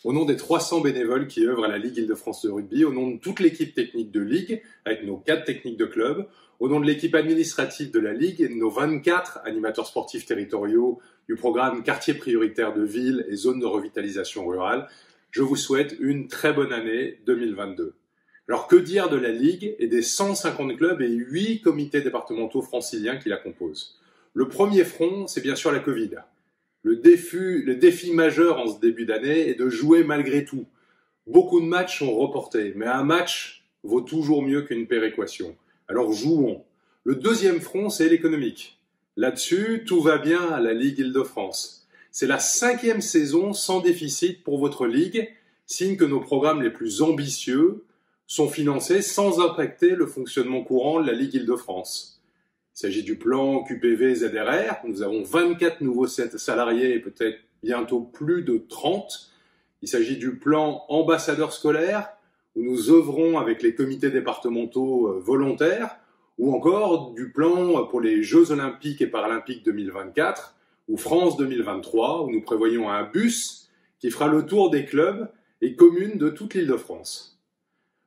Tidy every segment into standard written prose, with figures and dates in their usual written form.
Au nom des 300 bénévoles qui œuvrent à la Ligue Île-de-France de rugby, au nom de toute l'équipe technique de Ligue, avec nos 4 techniques de club, au nom de l'équipe administrative de la Ligue et de nos 24 animateurs sportifs territoriaux du programme Quartier prioritaire de ville et zone de revitalisation rurale, je vous souhaite une très bonne année 2022. Alors que dire de la Ligue et des 150 clubs et 8 comités départementaux franciliens qui la composent? Le premier front, c'est bien sûr la Covid. Le défi majeur en ce début d'année est de jouer malgré tout. Beaucoup de matchs sont reportés, mais un match vaut toujours mieux qu'une péréquation. Alors jouons. Le deuxième front, c'est l'économique. Là-dessus, tout va bien à la Ligue Île-de-France. C'est la 5e saison sans déficit pour votre Ligue, signe que nos programmes les plus ambitieux sont financés sans impacter le fonctionnement courant de la Ligue Île-de-France. Il s'agit du plan QPV ZRR. Nous avons 24 nouveaux salariés et peut-être bientôt plus de 30. Il s'agit du plan ambassadeur scolaire, où nous œuvrons avec les comités départementaux volontaires, ou encore du plan pour les Jeux Olympiques et Paralympiques 2024, ou France 2023, où nous prévoyons un bus qui fera le tour des clubs et communes de toute l'Île-de-France.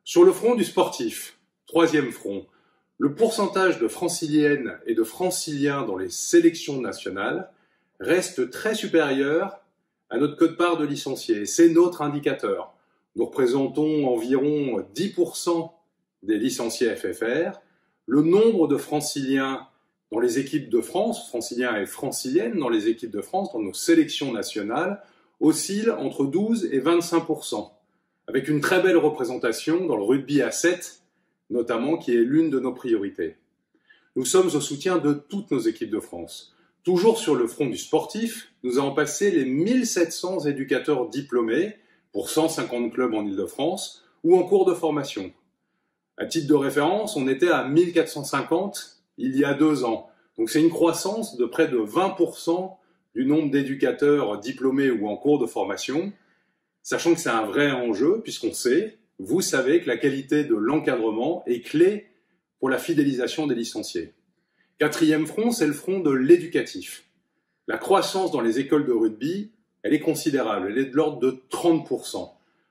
Sur le front du sportif, troisième front, le pourcentage de franciliennes et de franciliens dans les sélections nationales reste très supérieur à notre quote-part de licenciés. C'est notre indicateur. Nous représentons environ 10% des licenciés FFR. Le nombre de franciliens dans les équipes de France, franciliens et franciliennes dans les équipes de France, dans nos sélections nationales, oscille entre 12 et 25%, avec une très belle représentation dans le rugby à 7, notamment, qui est l'une de nos priorités. Nous sommes au soutien de toutes nos équipes de France. Toujours sur le front du sportif, nous avons passé les 1700 éducateurs diplômés pour 150 clubs en Île-de-France ou en cours de formation. À titre de référence, on était à 1450 il y a 2 ans. Donc c'est une croissance de près de 20% du nombre d'éducateurs diplômés ou en cours de formation, sachant que c'est un vrai enjeu puisqu'on sait, vous savez que la qualité de l'encadrement est clé pour la fidélisation des licenciés. Quatrième front, c'est le front de l'éducatif. La croissance dans les écoles de rugby, elle est considérable, elle est de l'ordre de 30%.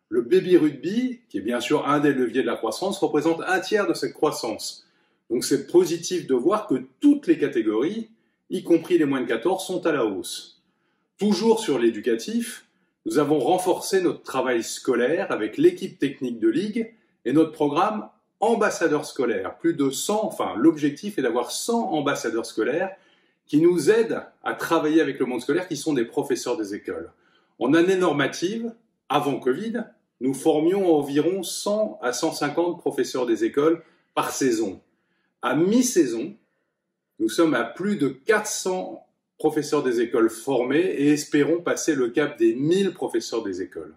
Le baby rugby, qui est bien sûr un des leviers de la croissance, représente un tiers de cette croissance. Donc c'est positif de voir que toutes les catégories, y compris les moins de 14, sont à la hausse. Toujours sur l'éducatif, nous avons renforcé notre travail scolaire avec l'équipe technique de Ligue et notre programme ambassadeur scolaire. Plus de 100, l'objectif est d'avoir 100 ambassadeurs scolaires qui nous aident à travailler avec le monde scolaire, qui sont des professeurs des écoles. En année normative, avant Covid, nous formions environ 100 à 150 professeurs des écoles par saison. À mi-saison, nous sommes à plus de 400 professeurs des écoles formés et espérons passer le cap des 1000 professeurs des écoles.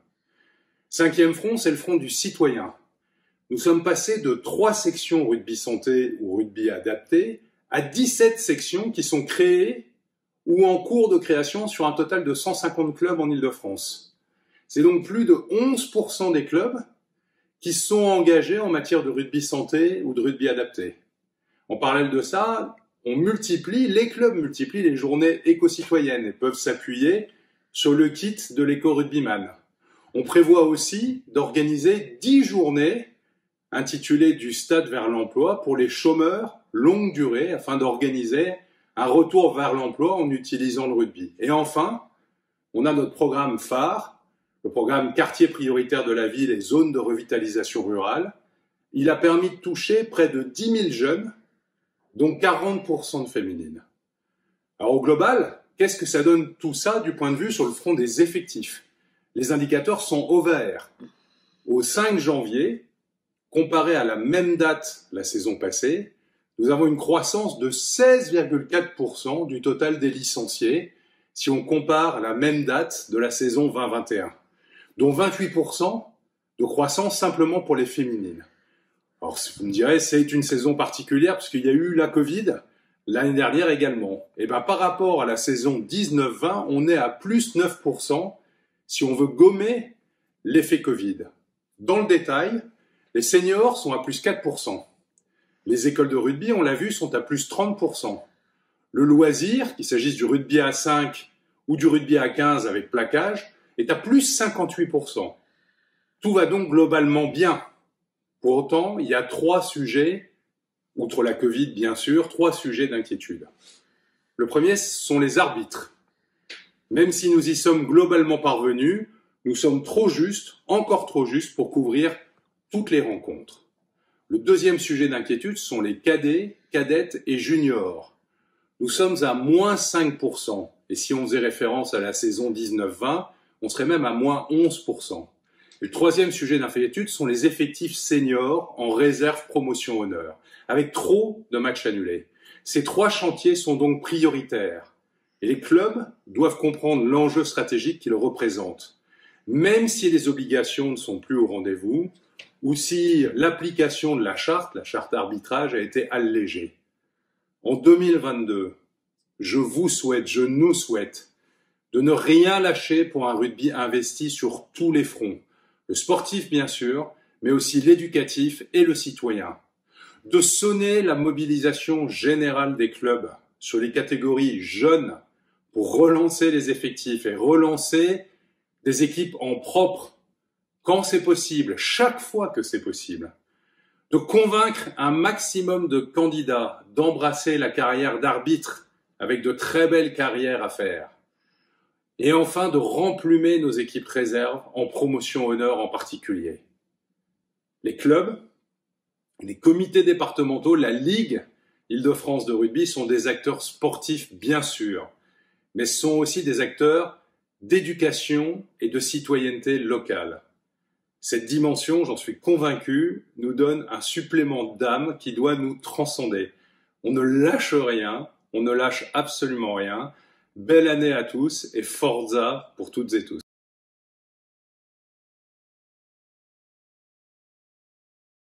Cinquième front, c'est le front du citoyen. Nous sommes passés de 3 sections rugby santé ou rugby adapté à 17 sections qui sont créées ou en cours de création sur un total de 150 clubs en Île-de-France. C'est donc plus de 11% des clubs qui sont engagés en matière de rugby santé ou de rugby adapté. En parallèle de ça, les clubs multiplient les journées éco-citoyennes et peuvent s'appuyer sur le kit de l'éco-rugbyman. On prévoit aussi d'organiser 10 journées intitulées du stade vers l'emploi pour les chômeurs longue durée afin d'organiser un retour vers l'emploi en utilisant le rugby. Et enfin, on a notre programme phare, le programme Quartier prioritaire de la ville et zone de revitalisation rurale. Il a permis de toucher près de 10 000 jeunes, dont 40% de féminines. Alors au global, qu'est-ce que ça donne tout ça du point de vue sur le front des effectifs? Les indicateurs sont au vert. Au 5 janvier, comparé à la même date la saison passée, nous avons une croissance de 16,4% du total des licenciés si on compare à la même date de la saison 2021, dont 28% de croissance simplement pour les féminines. Alors, vous me direz, c'est une saison particulière parce qu'il y a eu la Covid l'année dernière également. Et par rapport à la saison 19-20, on est à plus 9% si on veut gommer l'effet Covid. Dans le détail, les seniors sont à plus 4%. Les écoles de rugby, on l'a vu, sont à plus 30%. Le loisir, qu'il s'agisse du rugby à 5 ou du rugby à 15 avec plaquage, est à plus 58%. Tout va donc globalement bien. Pour autant, il y a 3 sujets, outre la Covid bien sûr, 3 sujets d'inquiétude. Le premier, ce sont les arbitres. Même si nous y sommes globalement parvenus, nous sommes trop justes, encore trop justes, pour couvrir toutes les rencontres. Le deuxième sujet d'inquiétude sont les cadets, cadettes et juniors. Nous sommes à moins 5%. Et si on faisait référence à la saison 19-20, on serait même à moins 11%. Et le troisième sujet d'inquiétude sont les effectifs seniors en réserve promotion honneur, avec trop de matchs annulés. Ces 3 chantiers sont donc prioritaires. Et les clubs doivent comprendre l'enjeu stratégique qu'ils représentent. Même si les obligations ne sont plus au rendez-vous, ou si l'application de la charte d'arbitrage a été allégée. En 2022, je nous souhaite de ne rien lâcher pour un rugby investi sur tous les fronts. Le sportif bien sûr, mais aussi l'éducatif et le citoyen. De sonner la mobilisation générale des clubs sur les catégories jeunes pour relancer les effectifs et relancer des équipes en propre quand c'est possible, chaque fois que c'est possible. De convaincre un maximum de candidats d'embrasser la carrière d'arbitre avec de très belles carrières à faire. Et enfin de remplumer nos équipes réserves en promotion honneur en particulier. Les clubs, les comités départementaux, la Ligue Île-de-France de rugby sont des acteurs sportifs bien sûr, mais sont aussi des acteurs d'éducation et de citoyenneté locale. Cette dimension, j'en suis convaincu, nous donne un supplément d'âme qui doit nous transcender. On ne lâche rien, on ne lâche absolument rien. Belle année à tous et forza pour toutes et tous.